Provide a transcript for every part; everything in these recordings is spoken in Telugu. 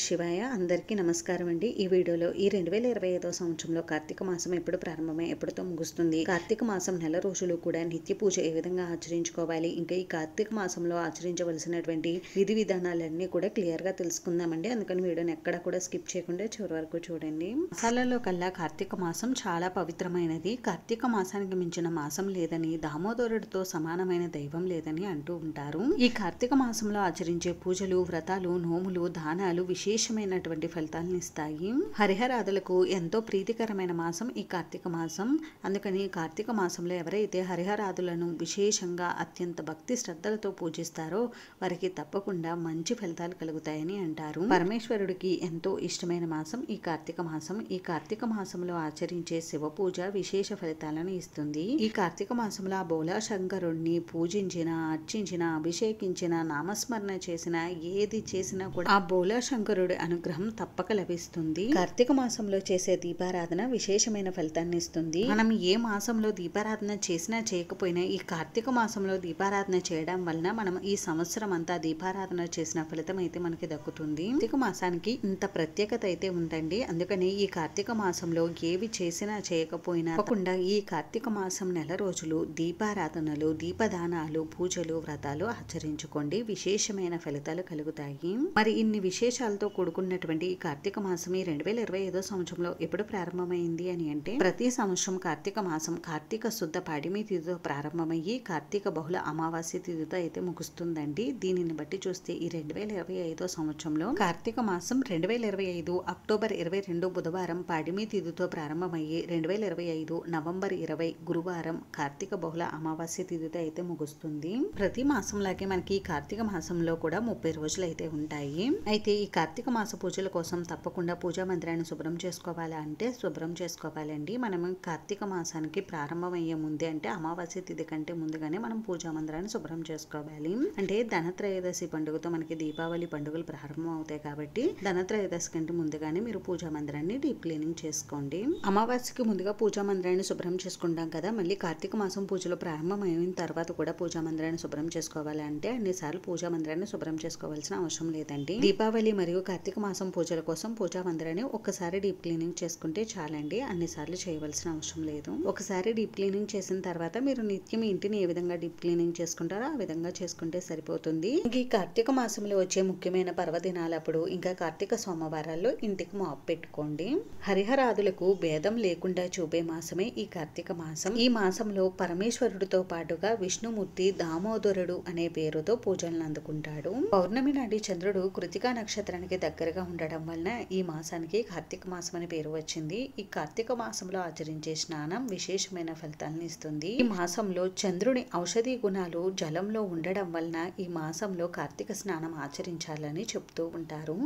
శివాయ. అందరికీ నమస్కారం అండి. ఈ వీడియోలో ఈ 2025 సంవత్సరంలో కార్తీక మాసం ఎప్పుడు ప్రారంభమై ఎప్పుడుతో ముగుస్తుంది, కార్తీక మాసం నెల రోజులు కూడా నిత్య పూజ ఏ విధంగా ఆచరించుకోవాలి, ఇంకా ఈ కార్తీక మాసంలో ఆచరించవలసినటువంటి విధి విధానాలన్నీ కూడా క్లియర్ గా తెలుసుకుందామండి. అందుకని వీడియోని ఎక్కడ కూడా స్కిప్ చేయకుండా చివరి వరకు చూడండి. మాసాలలో కల్లా కార్తీక మాసం చాలా పవిత్రమైనది. కార్తీక మాసానికి మించిన మాసం లేదని, దామోదరుడితో సమానమైన దైవం లేదని అంటూ ఉంటారు. ఈ కార్తీక మాసంలో ఆచరించే పూజలు, వ్రతాలు, నోములు, దానాలు విశేషమైనటువంటి ఫలితాలను ఇస్తాయి. హరిహరాదులకు ఎంతో ప్రీతికరమైన మాసం ఈ కార్తీక మాసం. అందుకని కార్తీక మాసంలో ఎవరైతే హరిహరాదులను విశేషంగా అత్యంత భక్తి శ్రద్ధలతో పూజిస్తారో వారికి తప్పకుండా మంచి ఫలితాలు కలుగుతాయని అంటారు. పరమేశ్వరుడికి ఎంతో ఇష్టమైన మాసం ఈ కార్తీక మాసం. ఈ కార్తీక మాసంలో ఆచరించే శివ పూజ విశేష ఫలితాలను ఇస్తుంది. ఈ కార్తీక మాసంలో ఆ బోలా శంకరుడిని పూజించిన, అర్చించిన, అభిషేకించిన, నామస్మరణ చేసిన, ఏది చేసినా కూడా ఆ బోలా శంకరుడి అనుగ్రహం తప్పక లభిస్తుంది. కార్తీక మాసంలో చేసే దీపారాధన విశేషమైన ఫలితాన్ని ఇస్తుంది. మనం ఏ మాసంలో దీపారాధన చేసినా చేయకపోయినా ఈ కార్తీక మాసంలో దీపారాధన చేయడం వలన మనం ఈ సంవత్సరం అంతా దీపారాధన చేసిన ఫలితం అయితే మనకి దక్కుతుంది. కార్తీక మాసానికి ఇంత ప్రత్యేకత అయితే ఉందండి. అందుకని ఈ కార్తీక మాసంలో ఏవి చేసినా చేయకపోయినా తప్పకుండా ఈ కార్తీక మాసం నెల రోజులు దీపారాధనలు, దీపదానాలు, పూజలు, వ్రతాలు ఆచరించుకోండి. విశేషమైన ఫలితాలు కలుగుతాయి. మరి ఇన్ని విశేషాలతో కూడుకున్నటువంటి ఈ కార్తీక మాసం ఈ 2025 సంవత్సరంలో ఎప్పుడు ప్రారంభమైంది అని అంటే, ప్రతి సంవత్సరం కార్తీక మాసం కార్తీక శుద్ధ పాడిమి తిథితో ప్రారంభమయ్యి కార్తీక బహుళ అమావాస్య తిథితో అయితే ముగుస్తుందండి. దీనిని బట్టి చూస్తే ఈ 2025 సంవత్సరంలో కార్తీక మాసం 2025 అక్టోబర్ 22 బుధవారం పాడిమి తిథితో ప్రారంభమయ్యి 2025 నవంబర్ 20 గురువారం కార్తీక బహుళ అమావాస్య తిథితో అయితే ముగుస్తుంది. ప్రతి మాసంలాగే మనకి ఈ కార్తీక మాసంలో కూడా 30 రోజులు అయితే ఉంటాయి. అయితే ఈ కార్తీక మాస పూజల కోసం తప్పకుండా పూజా మందిరాన్ని శుభ్రం చేసుకోవాలా అంటే శుభ్రం చేసుకోవాలండి. మనం కార్తీక మాసానికి ప్రారంభమయ్యే ముందే అంటే అమావాస్య తిథి కంటే ముందుగానే మనం పూజా మందిరాన్ని శుభ్రం చేసుకోవాలి. అంటే ధనత్రయోదశి పండుగతో మనకి దీపావళి పండుగలు ప్రారంభం అవుతాయి కాబట్టి ధనత్రయోదశి కంటే ముందుగానే మీరు పూజా మందిరాన్ని డీప్ క్లీనింగ్ చేసుకోండి. అమావాస్యకి ముందుగా పూజా మందిరాన్ని శుభ్రం చేసుకుంటాం కదా, మళ్ళీ కార్తీక మాసం పూజలు ప్రారంభమైన తర్వాత కూడా పూజా మందిరాన్ని శుభ్రం చేసుకోవాలి అంటే అన్నిసార్లు పూజా మందిరాన్ని శుభ్రం చేసుకోవాల్సిన అవసరం లేదండి. దీపావళి మరియు కార్తీక మాసం పూజల కోసం పూజా మందిరాన్ని ఒక్కసారి డీప్ క్లీనింగ్ చేసుకుంటే చాలండి. అన్నిసార్లు చేయవలసిన అవసరం లేదు. ఒకసారి డీప్ క్లీనింగ్ చేసిన తర్వాత మీరు నిత్యం ఇంటిని ఏ విధంగా డీప్ క్లీనింగ్ చేసుకుంటారో ఆ విధంగా చేసుకుంటే సరిపోతుంది. ఈ కార్తీక మాసంలో వచ్చే ముఖ్యమైన పర్వదినాలప్పుడు ఇంకా కార్తీక సోమవారాల్లో ఇంటికి మాప్ పెట్టుకోండి. హరిహరాదులకు భేదం లేకుండా చూపే మాసమే ఈ కార్తీక మాసం. ఈ మాసంలో పరమేశ్వరుడితో పాటుగా విష్ణుమూర్తి దామోదరుడు అనే పేరుతో పూజలను అందుకుంటాడు. పౌర్ణమి నాటి చంద్రుడు కృతికా నక్షత్రానికి దగ్గరగా ఉండడం వలన ఈ మాసానికి కార్తీక మాసం అనే పేరు వచ్చింది. ఈ కార్తీక మాసంలో ఆచరించే స్నానం విశేషమైన ఫలితాలను ఇస్తుంది. ఈ మాసంలో చంద్రుని ఔషధీ గుణాలు జలంలో ఉండడం వలన ఈ మాసంలో కార్తీక స్నానం ఆచరించాలని చెప్తూ ఉంటారు.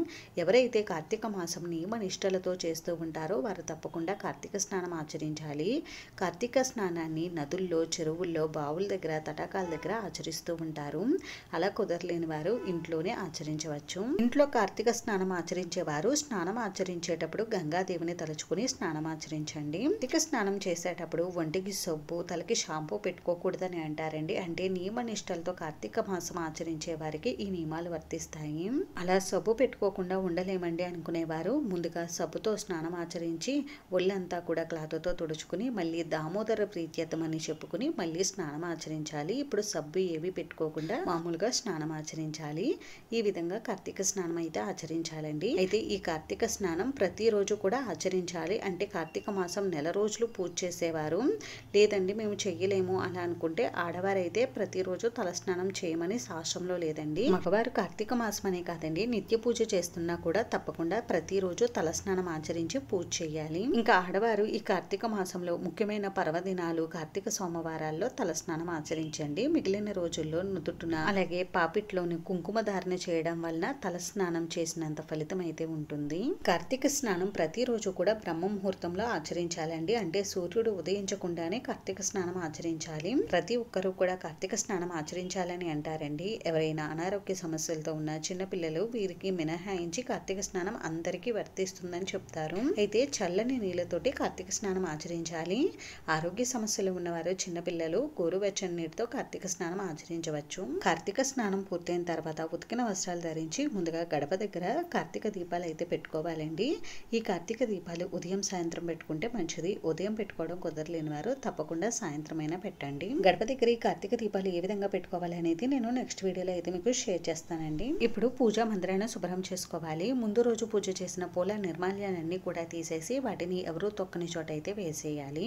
ఎవరైతే కార్తీక మాసం నియమ నిష్టలతో చేస్తూ ఉంటారో వారు తప్పకుండా కార్తీక స్నానం ఆచరించాలి. కార్తీక స్నానాన్ని నదుల్లో, చెరువుల్లో, బావుల దగ్గర, తటాకాల దగ్గర ఆచరిస్తూ ఉంటారు. అలా కుదరలేని వారు ఇంట్లోనే ఆచరించవచ్చు. ఇంట్లో కార్తీక స్నానం ఆచరించేవారు స్నానం ఆచరించేటప్పుడు గంగాదేవిని తలుచుకుని స్నానం ఆచరించండి. కార్తీక స్నానం చేసేటప్పుడు ఒంటికి సబ్బు, తలకి షాంపూ పెట్టుకోకూడదని అంటారండి. అంటే నియమ నిష్టలతో కార్తీక మాసం ఆచరించే వారికి ఈ నియమాలు వర్తిస్తాయి. అలా సబ్బు పెట్టుకోకుండా ఉండలేమండి అనుకునేవారు ముందుగా సబ్బుతో స్నానం ఆచరించి ఒళ్ళంతా కూడా క్లాత్తో తుడుచుకుని మళ్ళీ దామోదర ప్రీత్యర్థమని చెప్పుకుని మళ్ళీ స్నానం ఆచరించాలి. ఇప్పుడు సబ్బు ఏవి పెట్టుకోకుండా మామూలుగా స్నానం ఆచరించాలి. ఈ విధంగా కార్తీక స్నానం అయితే ఆచరించాలండి. అయితే ఈ కార్తీక స్నానం ప్రతిరోజు కూడా ఆచరించాలి. అంటే కార్తీక మాసం నెల రోజులు పూజ చేసేవారు లేదండి మేము చెయ్యలేము అలా అనుకుంటే ఆడవారైతే ప్రతిరోజు తలస్నానం చేయమని శాస్త్రంలో లేదండి. మగవారు కార్తీక మాసం అనే కాదండి నిత్య పూజ చేస్తున్నా కూడా తప్పకుండా ప్రతిరోజు తలస్నానం ఆచరించి పూజ చేయాలి. ఇంకా ఆడవారు ఈ కార్తీక మాసంలో ముఖ్యమైన పర్వదినాలు కార్తీక సోమవారాల్లో తలస్నానం ఆచరించండి. మిగిలిన రోజుల్లో నుదుటున అలాగే పాపిట్లోని కుంకుమ ధారణ చేయడం వలన తలస్నానం చేసినంత ఫలితం అయితే ఉంటుంది. కార్తీక స్నానం ప్రతిరోజు కూడా బ్రహ్మ ముహూర్తంలో ఆచరించాలండి. అంటే సూర్యుడు ఉదయించకుండానే కార్తీక స్నానం ఆచరించాలి. ప్రతి ఒక్కరూ కూడా కార్తీక స్నానం ఆచరించాలని అంటారండి. ఎవరైనా అనారోగ్య సమస్యలతో ఉన్న చిన్నపిల్లలు వీరికి మినహాయించి కార్తీక స్నానం అందరికీ వర్తిస్తుందని చెప్తారు. అయితే చల్లని నీళ్ళతోటి కార్తీక స్నానం ఆచరించాలి. ఆరోగ్య సమస్యలు ఉన్నవారు చిన్నపిల్లలు గోరువెచ్చని నీటితో కార్తీక స్నానం ఆచరించవచ్చు. కార్తీక స్నానం పూర్తయిన తర్వాత ఉతికిన వస్త్రాలు ధరించి ముందుగా గడప దగ్గర దగ్గర కార్తీక దీపాలు అయితే పెట్టుకోవాలండి. ఈ కార్తీక దీపాలు ఉదయం సాయంత్రం పెట్టుకుంటే మంచిది. ఉదయం పెట్టుకోవడం కుదరలేని వారు తప్పకుండా సాయంత్రం అయినా పెట్టండి. గడప దగ్గర ఈ కార్తీక దీపాలు ఏ విధంగా పెట్టుకోవాలి అనేది నేను నెక్స్ట్ వీడియోలో అయితే మీకు షేర్ చేస్తానండి. ఇప్పుడు పూజా మందిరాన్ని శుభ్రం చేసుకోవాలి. ముందు రోజు పూజ చేసిన పూల నిర్మాల్యాలన్నీ కూడా తీసేసి వాటిని ఎవరూ తొక్కని చోట అయితే వేసేయాలి.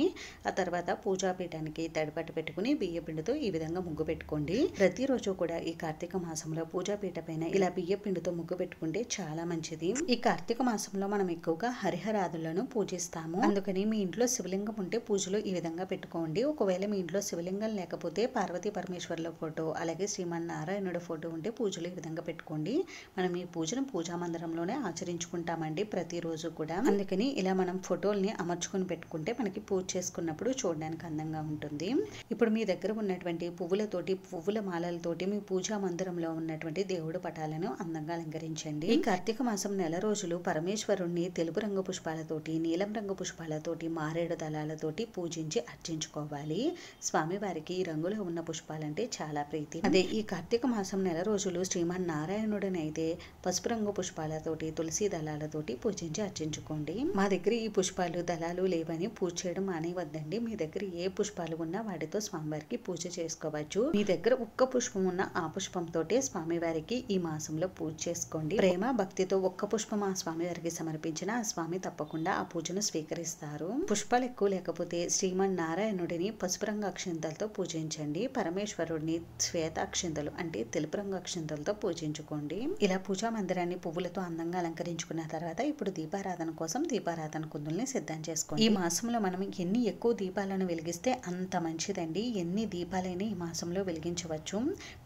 ఆ తర్వాత పూజా పీఠానికి తడిపట్టు పెట్టుకుని బియ్య పిండితో ఈ విధంగా ముగ్గు పెట్టుకోండి. ప్రతిరోజు కూడా ఈ కార్తీక మాసంలో పూజా పీఠ పైన ఇలా బియ్య పిండితో ముగ్గు పెట్టుకుంటే చాలా మంచిది. ఈ కార్తీక మాసంలో మనం ఎక్కువగా హరిహరాదులను పూజిస్తాము. అందుకని మీ ఇంట్లో శివలింగం ఉంటే పూజలు ఈ విధంగా పెట్టుకోండి. ఒకవేళ మీ ఇంట్లో శివలింగం లేకపోతే పార్వతీ పరమేశ్వర్ల ఫోటో అలాగే శ్రీమన్నారాయణుడు ఫోటో ఉంటే పూజలు ఈ విధంగా పెట్టుకోండి. మనం ఈ పూజను పూజా మందిరంలోనే ఆచరించుకుంటామండి ప్రతిరోజు కూడా. అందుకని ఇలా మనం ఫోటోల్ని అమర్చుకొని పెట్టుకుంటే మనకి పూజ చేసుకున్నప్పుడు చూడడానికి అందంగా ఉంటుంది. ఇప్పుడు మీ దగ్గర ఉన్నటువంటి పువ్వులతోటి పువ్వుల మాలలతోటి మీ పూజా మందిరంలో ఉన్నటువంటి దేవుడు పటాలను అందంగా అలంకరించండి. ఈ కార్తీక మాసం నెల రోజులు పరమేశ్వరుణ్ణి తెలుపు రంగు పుష్పాలతోటి నీలం రంగు పుష్పాలతోటి మారేడు దళాలతోటి పూజించి అర్చించుకోవాలి. స్వామివారికి ఈ రంగులో ఉన్న పుష్పాలంటే చాలా ప్రీతి. అదే ఈ కార్తీక మాసం నెల రోజులు శ్రీమన్నారాయణుడినైతే పసుపు రంగు పుష్పాలతోటి తులసి దళాలతోటి పూజించి అర్చించుకోండి. మా దగ్గర ఈ పుష్పాలు దళాలు లేవని పూజ చేయడం మానేవద్దండి. మీ దగ్గర ఏ పుష్పాలు ఉన్నా వాటితో స్వామివారికి పూజ చేసుకోవచ్చు. మీ దగ్గర ఒక్క పుష్పం ఉన్న ఆ పుష్పంతో స్వామివారికి ఈ మాసంలో పూజ చేసుకోండి. ప్రేమ భక్తితో ఒక్క పుష్పం ఆ స్వామివారికి సమర్పించిన ఆ స్వామి తప్పకుండా ఆ పూజను స్వీకరిస్తారు. పుష్పాలు ఎక్కువ లేకపోతే శ్రీమన్నారాయణుడిని పసుపు రంగు అక్షింతలతో పూజించండి. పరమేశ్వరుడిని శ్వేత అక్షింతలు అంటే తెలుపు రంగు అక్షింతలతో పూజించుకోండి. ఇలా పూజా మందిరాన్ని పువ్వులతో అందంగా అలంకరించుకున్న తర్వాత ఇప్పుడు దీపారాధన కోసం దీపారాధన కుందుల్ని సిద్ధం చేసుకోండి. ఈ మాసంలో మనం ఎన్ని ఎక్కువ దీపాలను వెలిగిస్తే అంత మంచిదండి. ఎన్ని దీపాలైనా ఈ మాసంలో వెలిగించవచ్చు.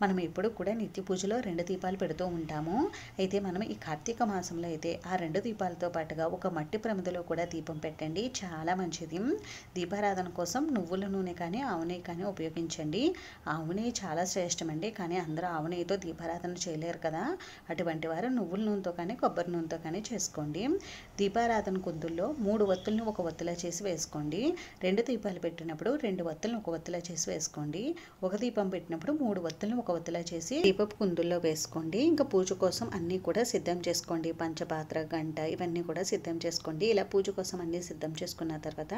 మనం ఎప్పుడు కూడా నిత్య పూజలో 2 దీపాలు పెడుతూ ఉంటాము. అయితే మనం ఈ కార్తీక మాసంలో అయితే ఆ 2 దీపాలతో పాటుగా ఒక మట్టి ప్రమిదలో కూడా దీపం పెట్టండి. చాలా మంచిది. దీపారాధన కోసం నువ్వుల నూనె కానీ ఆవు నెయ్యి కానీ ఉపయోగించండి. ఆవు నెయ్యి చాలా శ్రేష్టమండి. కానీ అందరూ ఆవు నెయ్యితో దీపారాధన చేయలేరు కదా. అటువంటి వారు నువ్వుల నూనెతో కానీ కొబ్బరి నూనెతో కానీ చేసుకోండి. దీపారాధన కుందుల్లో 3 వత్తులను ఒక వత్తులా చేసి వేసుకోండి. 2 దీపాలు పెట్టినప్పుడు 2 వత్తులను ఒక వత్తులా చేసి వేసుకోండి. ఒక దీపం పెట్టినప్పుడు 3 వత్తులను ఒక వత్తులా చేసి దీపపు కుందుల్లో వేసుకోండి. ఇంకా పూజ కోసం అన్నీ కూడా సిద్ధం చేసుకోండి. పంచపాత్ర గంట ఇవన్నీ కూడా సిద్ధం చేసుకోండి. ఇలా పూజ కోసం అన్నీ సిద్ధం చేసుకున్న తర్వాత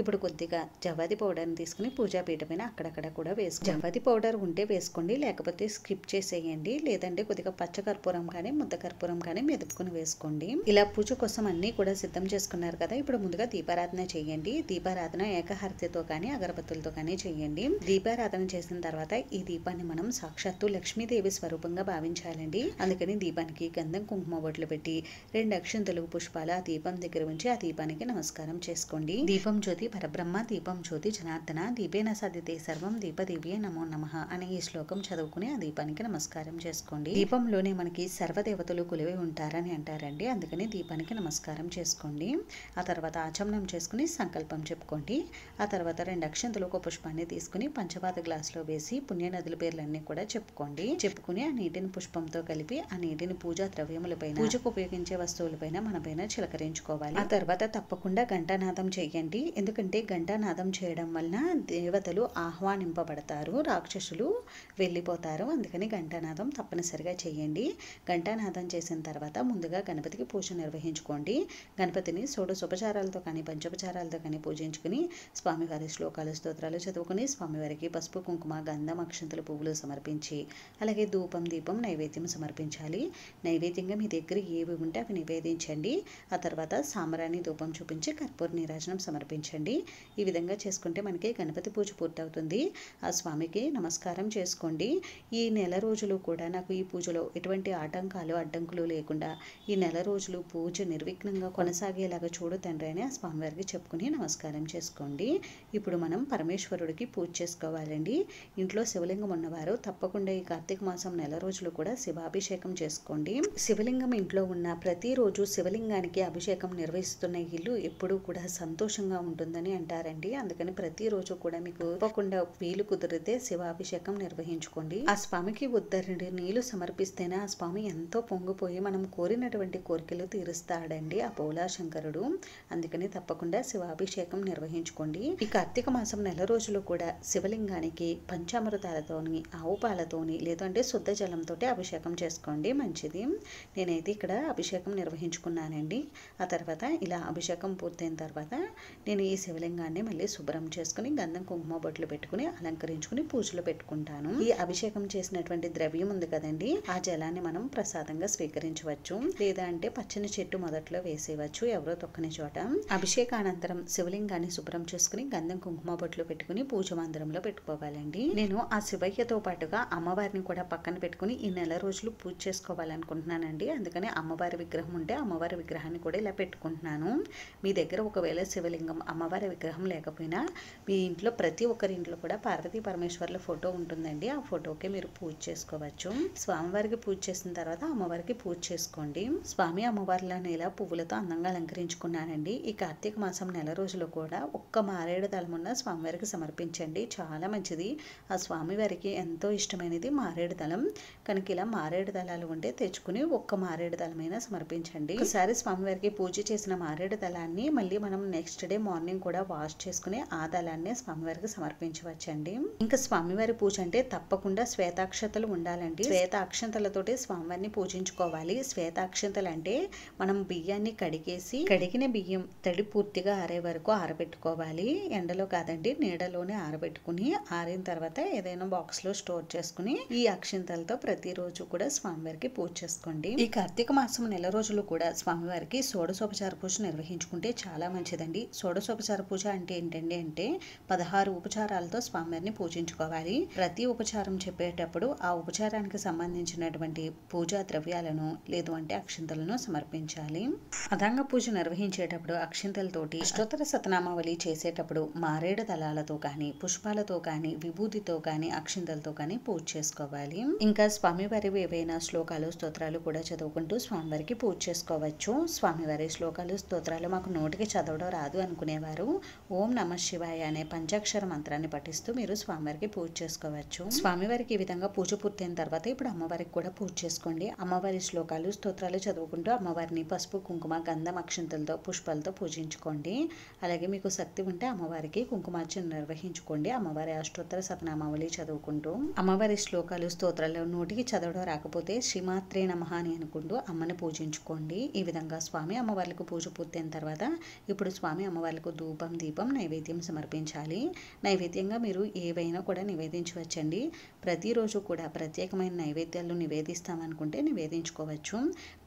ఇప్పుడు కొద్దిగా జవ్వాది పౌడర్ని తీసుకుని పూజా పీఠ పైన అక్కడక్కడ కూడా వేసుకోండి. జవ్వాది పౌడర్ ఉంటే వేసుకోండి, లేకపోతే స్కిప్ చేసేయండి. లేదంటే కొద్దిగా పచ్చ కర్పూరం కానీ ముద్ద కర్పూరం కానీ మెదుపుకుని వేసుకోండి. ఇలా పూజ కోసం అన్నీ కూడా సిద్ధం చేసుకున్నారు కదా. ఇప్పుడు ముందుగా దీపారాధన చేయండి. దీపారాధన ఏకహారతితో కానీ అగరబత్తులతో కానీ చేయండి. దీపారాధన చేసిన తర్వాత ఈ దీపాన్ని మనం సాక్షాత్తు లక్ష్మీదేవి స్వరూపంగా భావించాలండి. అందుకని దీపానికి గంధం కుంకుమ బొట్లు పెట్టి 2 అక్షంతలు పుష్పాలు ఆ దీపం దగ్గర ఉంచి ఆ దీపానికి నమస్కారం చేసుకోండి. దీపం జ్యోతి పరబ్రహ్మ దీపం జ్యోతి జనార్దన దీపేన సాధితే సర్వం దీపదేవియే నమో నమః అనే ఈ శ్లోకం చదువుకుని ఆ దీపానికి నమస్కారం చేసుకోండి. దీపంలోనే మనకి సర్వదేవతలు కొలువై ఉంటారని అంటారండి. అందుకని దీపానికి నమస్కారం చేసుకోండి. ఆ తర్వాత ఆచమనం చేసుకుని సంకల్పం చెప్పుకోండి. ఆ తర్వాత 2 అక్షంతలు ఒక పుష్పాన్ని తీసుకుని పంచపాత గ్లాసులో వేసి పుణ్యనదుల పేర్లన్నీ కూడా చెప్పుకోండి. చెప్పుకుని ఆ నీటిని పుష్పంతో కలిపి ఆ నీటిని పూజా ద్రవ్యములపైన పూజకు ఉపయోగించే వస్తువులపైన మన పైన చిలకరించుకోవాలి. ఆ తర్వాత తప్పకుండా ఘంటానాదం చేయండి. ఎందుకంటే ఘంటానాదం చేయడం వలన దేవతలు ఆహ్వానింపబడతారు, రాక్షసులు వెళ్ళిపోతారు. అందుకని ఘంటానాదం తప్పనిసరిగా చేయండి. ఘంటానాదం చేసిన తర్వాత ముందుగా గణపతికి పూజ నిర్వహించుకోండి. గణపతిని షోడశోపచారాలతో కానీ పంచోపచారాలతో కానీ పూజించుకుని స్వామివారి శ్లోకాలు స్తోత్రాలు చదువుకుని స్వామివారికి పసుపు కుంకుమ గంధం అక్షంతలు పువ్వులు సమర్పించి అలాగే ధూపం దీపం నైవేద్యం సమర్పించాలి. నైవేద్యంగా మీ దగ్గర ఏవి ఉంటే అవి నివేదించండి. ఆ తర్వాత సాంబ్రాణి ధూపం చూపించి కర్పూర నీరాజనం సమర్పించండి. ఈ విధంగా చేసుకుంటే మనకి గణపతి పూజ పూర్తవుతుంది. ఆ స్వామికి నమస్కారం చేసుకోండి. ఈ నెల రోజులు కూడా నాకు ఈ పూజలో ఎటువంటి ఆటంకాలు అడ్డంకులు లేకుండా ఈ నెల రోజులు పూజ నిర్విఘ్నంగా కొనసాగేలాగా చూడు తండ్రి అని ఆ స్వామివారికి చెప్పుకుని నమస్కారం చేసుకోండి. ఇప్పుడు మనం పరమేశ్వరుడికి పూజ చేసుకోవాలండి. ఇంట్లో శివలింగం ఉన్నవారు తప్పకుండా ఈ కార్తీక మాసం నెల రోజులు కూడా శివాభిషేకం చేసుకోండి. శివలింగం ఇంట్లో ఉన్న ప్రతిరోజు శివలింగానికి అభిషేకం నిర్వహిస్తున్న ఇల్లు ఎప్పుడూ కూడా సంతోషంగా ఉంటుందని అంటారండి. అందుకని ప్రతిరోజు కూడా మీకు తప్పకుండా వీలు కుదిరితే శివాభిషేకం నిర్వహించుకోండి. ఆ స్వామికి ఉద్దరుడి నీళ్లు సమర్పిస్తేనే ఆ స్వామి ఎంతో పొంగిపోయి మనం కోరినటువంటి కోరికలు తీరుస్తాడండి ఆ పోలాశంకరుడు. అందుకని తప్పకుండా శివాభిషేకం నిర్వహించుకోండి. ఈ కార్తీక మాసం నెల రోజులు కూడా శివలింగానికి పంచామృతాలతోని ఆవు పాలతోని లేదంటే శుద్ధ జలంతో అభిషేకం చేసుకోండి. మంచిది. నేనైతే ఇక్కడ అభిషేకం నిర్వహించుకున్నానండి. ఆ తర్వాత ఇలా అభిషేకం పూర్తయిన తర్వాత నేను ఈ శివలింగాన్ని మళ్ళీ శుభ్రం చేసుకుని గంధం కుంకుమ బొట్లు పెట్టుకుని అలంకరించుకుని పూజలు పెట్టుకుంటాను. ఈ అభిషేకం చేసినటువంటి ద్రవ్యం ఉంది కదండి, ఆ జలాన్ని మనం ప్రసాదంగా స్వీకరించవచ్చు, లేదా అంటే పచ్చని చెట్టు మొదట్లో వేసేయవచ్చు ఎవరో తొక్కని చోట. అభిషేకానంతరం శివలింగాన్ని శుభ్రం చేసుకుని గంధం కుంకుమ బొట్లు పెట్టుకుని పూజ మందిరంలో పెట్టుకోవాలండి. నేను ఆ శివయ్యతో పాటుగా అమ్మవారిని కూడా పక్కన పెట్టుకుని ఈ నెల రోజులు పూజ చేసుకోవాలనుకుంటున్నానండి. అందుకని అమ్మవారి విగ్రహం ఉంటే అమ్మవారి విగ్రహాన్ని కూడా ఇలా పెట్టుకుంటున్నాను. మీ దగ్గర ఒకవేళ శివలింగం అమ్మవారి విగ్రహం లేకపోయినా మీ ఇంట్లో ప్రతి ఒక్కరి ఇంట్లో కూడా పార్వతీ పరమేశ్వర్ల ఫోటో ఉంటుందండి. ఆ ఫోటోకి మీరు పూజ చేసుకోవచ్చు. స్వామివారికి పూజ చేసిన తర్వాత అమ్మవారికి పూజ చేసుకోండి. స్వామి అమ్మవార్లను ఇలా పువ్వులతో అందంగా అలంకరించుకున్నానండి. ఈ కార్తీక మాసం నెల రోజులు కూడా ఒక్క మారేడు దళమున్న స్వామివారికి సమర్పించండి, చాలా మంచిది. ఆ స్వామివారికి ఎంతో ఇష్టమైనది మారేడు దళం కనుక ఇలా మారేడు దళాలు ఉంటే తెచ్చుకుని ఒక్క మారేడు దళమైనా సమర్పించండి. ఒకసారి స్వామివారికి పూజ చేసిన మారేడు దళాన్ని మళ్ళీ మనం నెక్స్ట్ డే మార్నింగ్ కూడా వాష్ చేసుకుని ఆ దళాన్ని స్వామివారికి సమర్పించవచ్చండి. ఇంకా స్వామివారి పూజ అంటే తప్పకుండా శ్వేతాక్షతలు ఉండాలండి. శ్వేత అక్షంతలతోటి స్వామివారిని పూజించుకోవాలి. శ్వేతాక్షంతలు అంటే మనం బియ్యాన్ని కడిగిన బియ్యం తడి పూర్తిగా ఆరే వరకు ఆరబెట్టుకోవాలి. ఎండలో కాదండి, నీడలోనే ఆరబెట్టుకుని ఆరిన తర్వాత ఏదైనా బాక్స్ లో స్టోర్ చేసుకుని ఈ అక్షింతలతో ప్రతిరోజు కూడా స్వామివారికి పూజ చేసుకోండి. ఈ కార్తీక మాసం నెల రోజులు కూడా స్వామివారికి షోడశోపచార పూజ నిర్వహించుకుంటే చాలా మంచిదండి. షోడశోపచార పూజ అంటే ఏంటండి అంటే 16 ఉపచారాలతో స్వామివారిని పూజించుకోవాలి. ప్రతి ఉపచారం చెప్పేటప్పుడు ఆ ఉపచారానికి సంబంధించినటువంటి పూజా ద్రవ్యాలను లేదు అంటే అక్షింతలను సమర్పించాలి. అదంగ పూజ నిర్వహించేటప్పుడు అక్షింతలతోటి అష్టోత్తర శతనామావళి చేసేటప్పుడు మారేడు దళాలతో కానీ పుష్పాలతో కానీ విభూతితో కానీ అక్షింతలతో కానీ పూజ చేసుకోవాలి. ఇంకా స్వామివారి ఏవైనా శ్లోకాలు స్తోత్రాలు కూడా చదువుకుంటూ స్వామివారికి పూజ చేసుకోవచ్చు. స్వామివారి శ్లోకాలు స్తోత్రాలు మాకు నోటికి చదవడం రాదు అనుకునేవారు ఓం నమః శివాయ అనే పంచాక్షర మంత్రాన్ని పఠిస్తూ మీరు స్వామివారికి పూజ చేసుకోవచ్చు. స్వామివారికి ఈ విధంగా పూజ పూర్తయిన తర్వాత ఇప్పుడు అమ్మవారికి కూడా పూజ చేసుకోండి. అమ్మవారి శ్లోకాలు స్తోత్రాలు చదువుకుంటూ అమ్మవారిని పసుపు కుంకుమ గంధం అక్షింతలతో పుష్పాలతో పూజించుకోండి. అలాగే మీకు శక్తి ఉంటే అమ్మవారికి కుంకుమార్చన నిర్వహించుకోండి. అమ్మవారి అష్టోత్తర శతనామావళి చదువుకుంటూ అమ్మవారి శ్లోకాలు స్తోత్రాలు నోటికి చదవడం రాకపోతే శ్రీమాత్రే నమః అని అనుకుంటూ అమ్మని పూజించుకోండి. ఈ విధంగా స్వామి అమ్మవార్లకు పూజ పూర్తయిన తర్వాత ఇప్పుడు స్వామి అమ్మవార్లకు ధూపం దీపం నైవేద్యం సమర్పించాలి. నైవేద్యంగా మీరు ఏవైనా కూడా నివేదించవచ్చండి. ప్రతిరోజు కూడా ప్రత్యేకమైన నైవేద్యాలు నివేదిస్తామనుకుంటే నివేదించుకోవచ్చు.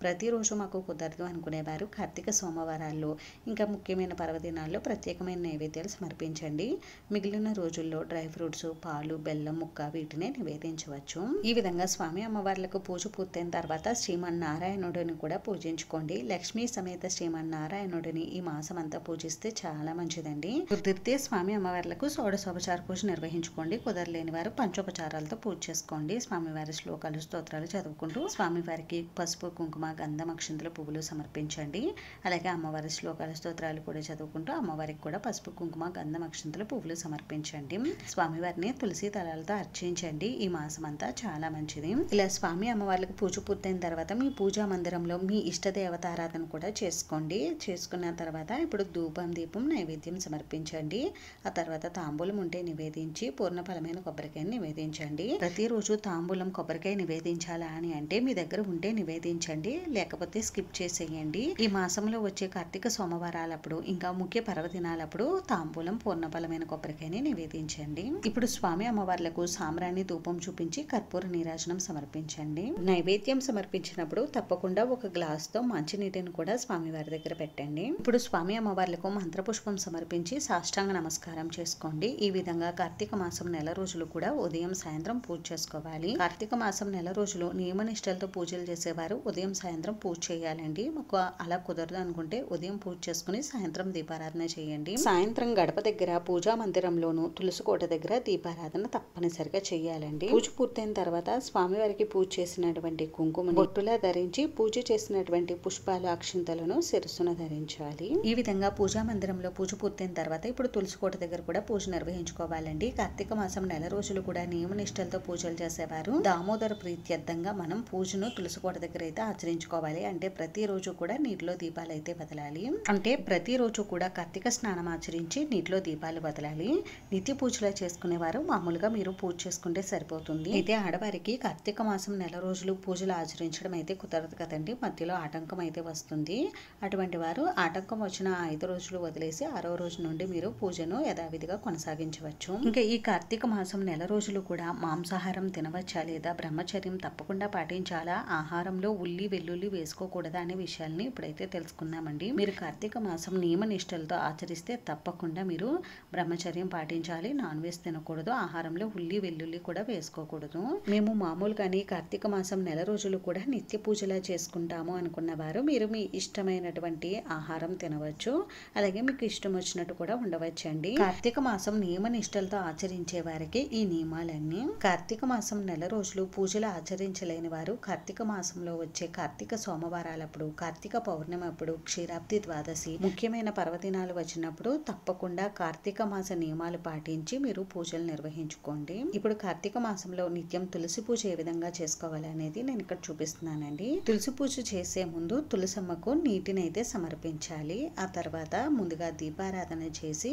ప్రతిరోజు మాకు కుదరదు అనుకునేవారు కార్తీక సోమవారాల్లో ఇంకా ముఖ్యమైన పర్వదినాల్లో ప్రత్యేకమైన నైవేద్యాలు సమర్పించండి. మిగిలిన రోజుల్లో డ్రై ఫ్రూట్స్ పాలు బెల్లం ముక్క వీటినే నివేదించవచ్చు. ఈ విధంగా స్వామి అమ్మవార్లకు పూజ పూర్తయిన తర్వాత శ్రీమన్నారాయణుడిని కూడా పూజించుకోండి. లక్ష్మీ సమేత శ్రీమన్నారాయణుడిని ఈ మాసం అంతా పూజిస్తే చాలా మంచిదండి. కుదిరితే స్వామి అమ్మవార్లకు షోడశోపచార పూజ నిర్వహించుకోండి. కుదరలేని వారు పంచోపచారాలతో పూజ చేసుకోండి. స్వామివారి శ్లోకాలు స్తోత్రాలు చదువుకుంటూ స్వామివారికి పసుపు కుంకుమ గంధం అక్షింతలు పువ్వులు సమర్పించండి. అలాగే అమ్మవారి శ్లోకాల స్తోత్రాలు కూడా చదువుకుంటూ అమ్మవారికి కూడా పసుపు కుంకుమ గంధం అక్షింతలు పువ్వులు సమర్పించండి. స్వామివారిని తులసి దళాలతో అర్చించండి. ఈ మాసం అంతా చాలా మంచిది. ఇలా స్వామి అమ్మవార్లకు పూజ పూర్తయిన తర్వాత మీ పూజా మందిరంలో మీ ఇష్ట దేవతారాధన కూడా చేసుకోండి. చేసుకున్న తర్వాత ఇప్పుడు ధూపం దీపం నైవేద్యం సమర్పించండి. ఆ తర్వాత తాంబూలం ఉంటే నివేదించి పూర్ణ ఫలమైన కొబ్బరికాయని నివేదించండి. ప్రతిరోజు తాంబూలం కొబ్బరికాయ నివేదించాలా అని అంటే మీ దగ్గర ఉంటే నివేదించండి, లేకపోతే స్కిప్ చేసేయండి. ఈ మాసంలో వచ్చే కార్తీక సోమవారాలప్పుడు ఇంకా ముఖ్య పర్వదినాలప్పుడు తాంబూలం పూర్ణఫలమైన కొబ్బరికాయని నివేదించండి. ఇప్పుడు స్వామి అమ్మవార్లకు సాంబ్రాణి ధూపం చూపించి కర్పూర నీరాజనం సమర్పించండి. నైవేద్యం సమర్పించినప్పుడు తప్పకుండా ఒక గ్లాస్ తో మంచినీటిని కూడా స్వామివారి దగ్గర పెట్టండి. ఇప్పుడు స్వామి అమ్మవార్లకు మంత్రపుష్పం సమర్పించి సాష్టాంగ నమస్కారం చేసుకోండి. ఈ విధంగా కార్తీక మాసం నెల రోజులు కూడా ఉదయం సాయంత్రం పూజ చేసుకోవాలి. కార్తీక మాసం నెల రోజులు నియమనిష్టలతో పూజలు చేసేవారు ఉదయం సాయంత్రం పూజ చేయాలండి. మాకు అలా కుదరదు అనుకుంటే ఉదయం పూజ చేసుకుని సాయంత్రం దీపారాధన చేయండి. సాయంత్రం గడప దగ్గర పూజా మందిరంలోను తులసి కోట దగ్గర దీపారాధన తప్పనిసరిగా చేయాలండి. పూజ పూర్తయిన తర్వాత స్వామివారికి పూజ చేసినటువంటి కుంకుమ బొట్టులా ధరించి పూజ చేసినటువంటి పుష్పాలు అక్షింతలను శిరస్సున ధరించాలి. ఈ విధంగా పూజా మందిరంలో పూజ పూర్తయిన తర్వాత ఇప్పుడు తులసి కోట దగ్గర కూడా పూజ నిర్వహించుకోవాలండి. కార్తీక మాసం నెల రోజులు కూడా నియమనిష్టలతో పూజలు చేసేవారు దామోదర ప్రీత్యర్థంగా మనం పూజను తులసి కోట దగ్గర అయితే ఆచరించుకోవాలి. అంటే ప్రతిరోజు కూడా నీటిలో దీపాలు అయితే వదలాలి. అంటే ప్రతిరోజు కూడా కార్తీక స్నానం ఆచరించి నీటిలో దీపాలు వదలాలి. నిత్య పూజలు చేసుకునేవారు మామూలుగా మీరు పూజ చేసుకుంటే సరిపోతుంది. అయితే ఆడవారికి కార్తీక మాసం నెల రోజులు పూజలు ఆచరించాలి ఆచరించడం అయితే కుదరదు కదండి, మధ్యలో ఆటంకం అయితే వస్తుంది. అటువంటి వారు ఆటంకం వచ్చిన 5 రోజులు వదిలేసి 6వ రోజు నుండి మీరు పూజను యథావిధిగా కొనసాగించవచ్చు. ఇంకా ఈ కార్తీక మాసం నెల రోజులు కూడా మాంసాహారం తినవచ్చా లేదా, బ్రహ్మచర్యం తప్పకుండా పాటించాలా, ఆహారంలో ఉల్లి వెల్లుల్లి వేసుకోకూడదా అనే విషయాల్ని ఇప్పుడైతే తెలుసుకుందామండి. మీరు కార్తీక మాసం నియమ నిష్టలతో ఆచరిస్తే తప్పకుండా మీరు బ్రహ్మచర్యం పాటించాలి. నాన్ వెజ్ తినకూడదు, ఆహారంలో ఉల్లి వెల్లుల్లి కూడా వేసుకోకూడదు. మేము మామూలుగానే కార్తీక మాసం నెల రోజులు కూడా నిత్య పూజలా చేసుకుంటాము అనుకున్న వారు మీరు మీ ఇష్టమైనటువంటి ఆహారం తినవచ్చు, అలాగే మీకు ఇష్టం వచ్చినట్టు కూడా ఉండవచ్చండి. కార్తీక మాసం నియమ నిష్టలతో ఆచరించే వారికి ఈ నియమాలన్నీ. కార్తీక మాసం నెల రోజులు పూజలు ఆచరించలేని వారు కార్తీక మాసంలో వచ్చే కార్తీక సోమవారాలప్పుడు, కార్తీక పౌర్ణమి అప్పుడు, క్షీరాబ్ది ద్వాదశి ముఖ్యమైన పర్వదినాలు వచ్చినప్పుడు తప్పకుండా కార్తీక మాస నియమాలు పాటించి మీరు పూజలు నిర్వహించుకోండి. ఇప్పుడు కార్తీక మాసంలో నిత్యం తులసి పూజ ఏ విధంగా చేసుకోవాలి అనేది నేను ఇక్కడ చూపిస్తున్నానండి. తులసి పూజ చేసే ముందు తులసమ్మకు నీటిని అయితే సమర్పించాలి. ఆ తర్వాత ముందుగా దీపారాధన చేసి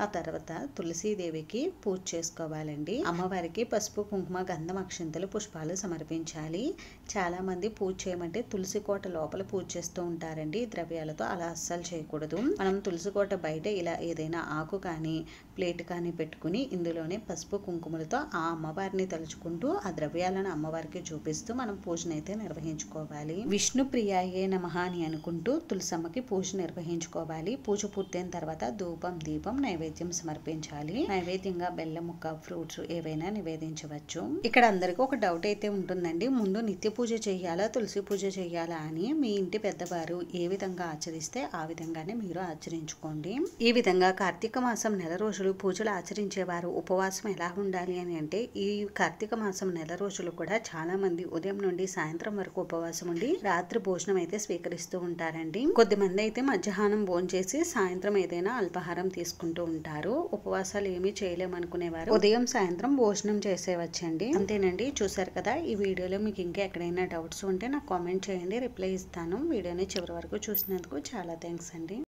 ఆ తర్వాత తులసీదేవికి పూజ చేసుకోవాలండి. అమ్మవారికి పసుపు కుంకుమ గంధం అక్షింతలు పుష్పాలు సమర్పించాలి. చాలా మంది పూజ చేయమంటే తులసి కోట లోపల పూజ చేస్తూ ఉంటారండి ద్రవ్యాలతో, అలా అస్సలు చేయకూడదు. మనం తులసి కోట బయట ఇలా ఏదైనా ఆకు కానీ ప్లేట్ కానీ పెట్టుకుని ఇందులోనే పసుపు కుంకుమలతో ఆ అమ్మవారిని తలుచుకుంటూ ఆ ద్రవ్యాలను అమ్మవారికి చూపిస్తూ మనం పూజనైతే నిర్వహించుకోవాలి. విష్ణు ప్రియాయే నమః అని అనుకుంటూ తులసమ్మకి పూజ నిర్వహించుకోవాలి. పూజ పూర్తయిన తర్వాత ధూపం దీపం నైవేద్యం సమర్పించాలి. నైవేద్యంగా బెల్లం ముక్క ఫ్రూట్స్ ఏవైనా నివేదించవచ్చు. ఇక్కడ అందరికీ ఒక డౌట్ అయితే ఉంటుందండి, ముందు నిత్య పూజ చేయాలా తులసి పూజ చేయాలా అని. మీ ఇంటి పెద్దవారు ఏ విధంగా ఆచరిస్తే ఆ విధంగానే మీరు ఆచరించుకోండి. ఈ విధంగా కార్తీక మాసం నెల రోజులు పూజలు ఆచరించేవారు ఉపవాసం ఎలా ఉండాలి అని అంటే, ఈ కార్తీక మాసం నెల రోజులు కూడా చాలా మంది ఉదయం నుండి సాయంత్రం వరకు ఉపవాసం ఉండి రాత్రి భోజనం అయితే స్వీకరిస్తూ ఉంటారండి. కొద్దిమంది అయితే మధ్యాహ్నం భోజనం చేసి సాయంత్రం ఏదైనా అల్పాహారం తీసుకుంటూ ఉంటారు. ఉపవాసాలు ఏమీ చేయలేమనుకునేవారు ఉదయం సాయంత్రం భోజనం చేసేవచ్చండి. అంతేనండి, చూసారు కదా. ఈ వీడియోలో మీకు ఇంకా ఎక్కడైనా డౌట్స్ ఉంటే నాకు కామెంట్ చేయండి, రిప్లై ఇస్తాను. వీడియోని చివరి వరకు చూసినందుకు చాలా థ్యాంక్స్ అండి.